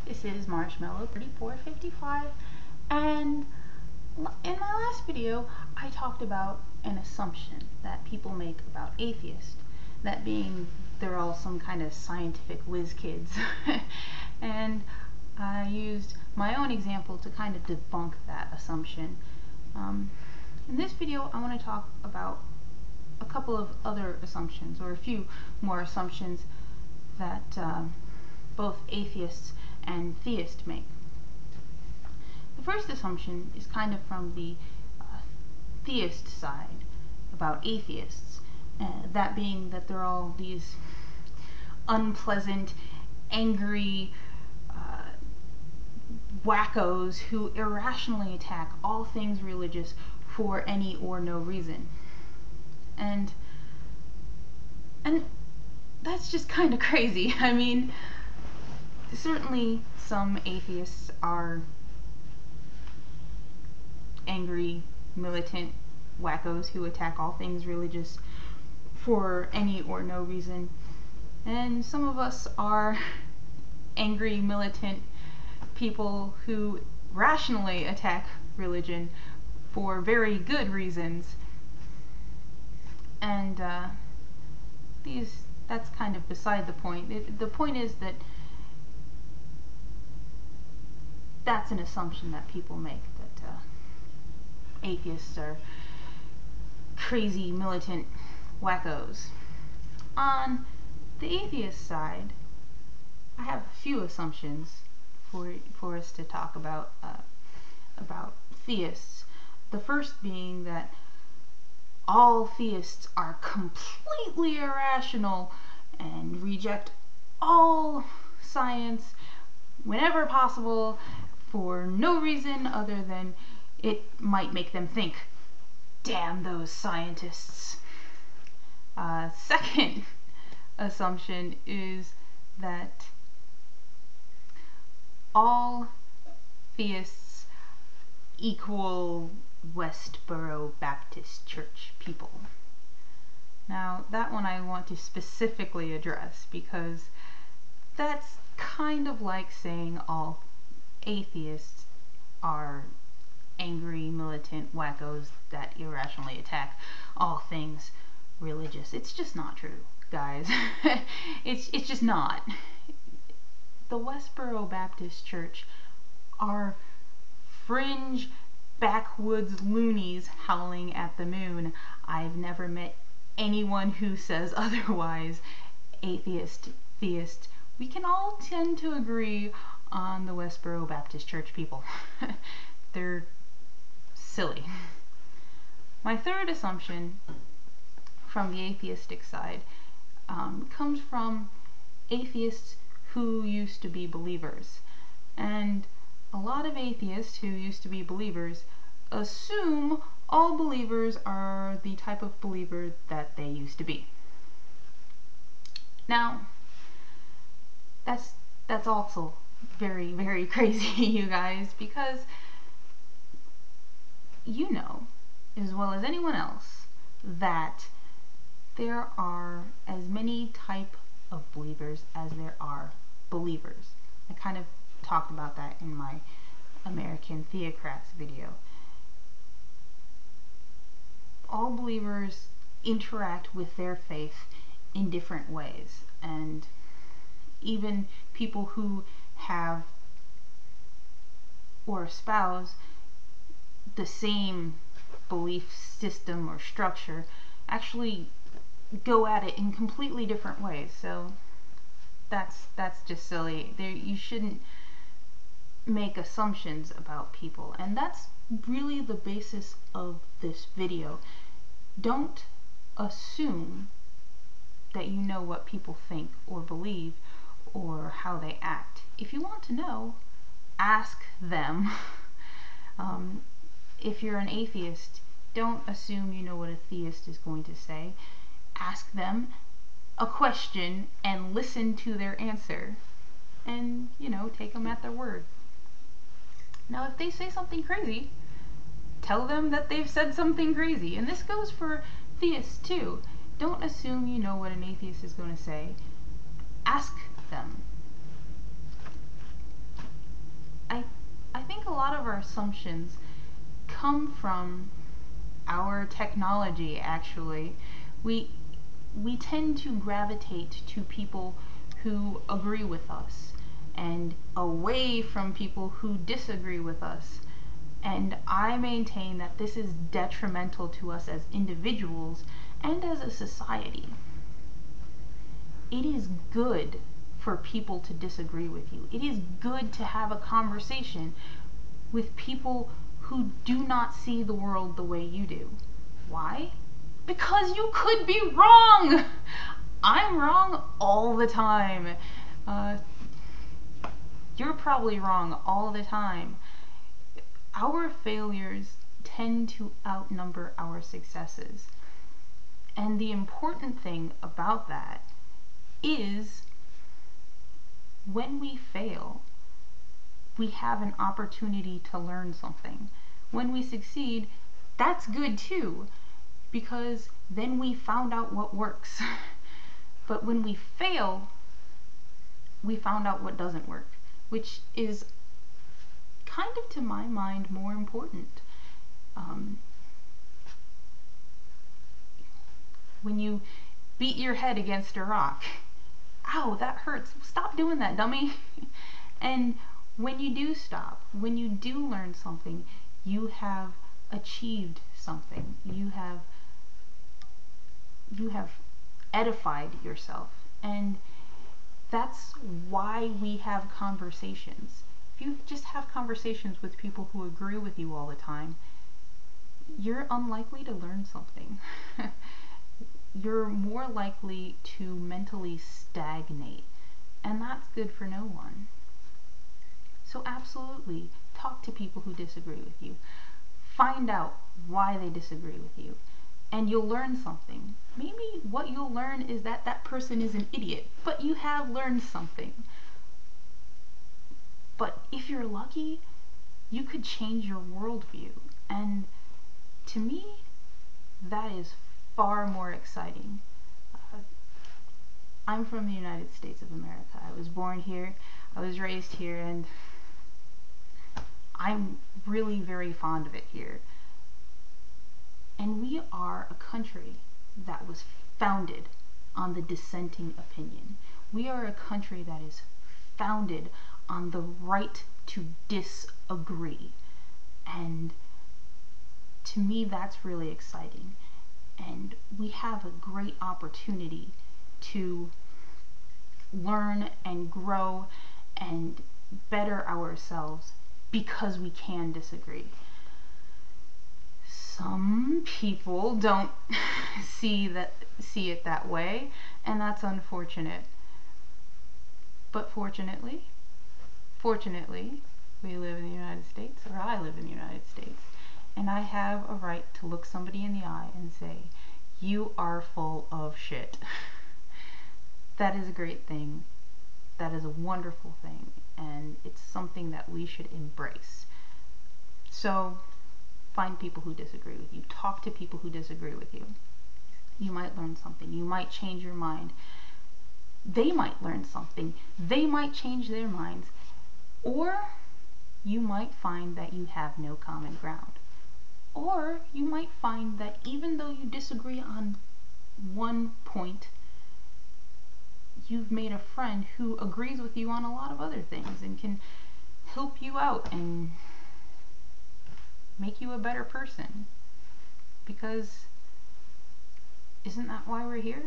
This is Marshmallow 3455, and in my last video I talked about an assumption that people make about atheists, that being they're all some kind of scientific whiz kids. And I used my own example to kind of debunk that assumption. In this video I want to talk about a couple of other assumptions, or a few more assumptions that both atheists and theists make. The first assumption is kind of from the theist side about atheists, that being that they're all these unpleasant, angry wackos who irrationally attack all things religious for any or no reason. And that's just kind of crazy. I mean, certainly some atheists are angry, militant wackos who attack all things religious for any or no reason. And some of us are angry, militant people who rationally attack religion for very good reasons. And that's kind of beside the point. The point is that that's an assumption that people make, that atheists are crazy, militant wackos. On the atheist side, I have a few assumptions for us to talk about theists. The first being that all theists are completely irrational and reject all science whenever possible for no reason other than it might make them think. Damn those scientists. Second assumption is that all theists equal Westboro Baptist Church people. Now, that one I want to specifically address, because that's kind of like saying all atheists are angry, militant wackos that irrationally attack all things religious. It's just not true, guys. It's just not. The Westboro Baptist Church are fringe backwoods loonies howling at the moon. I've never met anyone who says otherwise. Atheist, theist, we can all tend to agree on the Westboro Baptist Church people. They're silly. My third assumption from the atheistic side comes from atheists who used to be believers. And a lot of atheists who used to be believers assume all believers are the type of believer that they used to be. Now, that's also very, very crazy, you guys, because you know as well as anyone else that there are as many type of believers as there are believers. I kind of talked about that in my American Theocrats video. All believers interact with their faith in different ways, and even people who have or espouse the same belief system or structure actually go at it in completely different ways. So that's just silly. You shouldn't make assumptions about people, and that's really the basis of this video. Don't assume that you know what people think or believe or how they act. If you want to know, ask them. If you're an atheist, don't assume you know what a theist is going to say. Ask them a question and listen to their answer, and take them at their word. Now, if they say something crazy, tell them that they've said something crazy. And this goes for theists too. Don't assume you know what an atheist is going to say. Ask them. our assumptions come from our technology, actually. We tend to gravitate to people who agree with us and away from people who disagree with us. And I maintain that this is detrimental to us as individuals and as a society. It is good for people to disagree with you. It is good to have a conversation with people who do not see the world the way you do. Why? Because you could be wrong! I'm wrong all the time. You're probably wrong all the time. Our failures tend to outnumber our successes. And the important thing about that is when we fail, we have an opportunity to learn something. When we succeed, that's good too, because then we found out what works. But when we fail, we found out what doesn't work, which is kind of, to my mind, more important. When you beat your head against a rock, ow, that hurts. Stop doing that, dummy. And when you do stop, when you do learn something, you have achieved something. You have edified yourself. And that's why we have conversations. If you just have conversations with people who agree with you all the time, you're unlikely to learn something. You're more likely to mentally stagnate, and that's good for no one. So absolutely, talk to people who disagree with you. Find out why they disagree with you, and you'll learn something. Maybe what you'll learn is that that person is an idiot, but you have learned something. But if you're lucky, you could change your worldview, and to me, that is far more exciting. I'm from the United States of America. I was born here, I was raised here, and I'm really very fond of it here. And we are a country that was founded on the dissenting opinion. We are a country that is founded on the right to disagree. And to me, that's really exciting. And we have a great opportunity to learn and grow and better ourselves because we can disagree. Some people don't see it that way, and that's unfortunate. But fortunately, we live in the United States, or I live in the United States, and I have a right to look somebody in the eye and say, you are full of shit. That is a great thing. That is a wonderful thing, and it's something that we should embrace. So, find people who disagree with you. Talk to people who disagree with you. You might learn something. You might change your mind. They might learn something. They might change their minds. Or you might find that you have no common ground. Or you might find that even though you disagree on one point, you've made a friend who agrees with you on a lot of other things and can help you out and make you a better person. Because isn't that why we're here?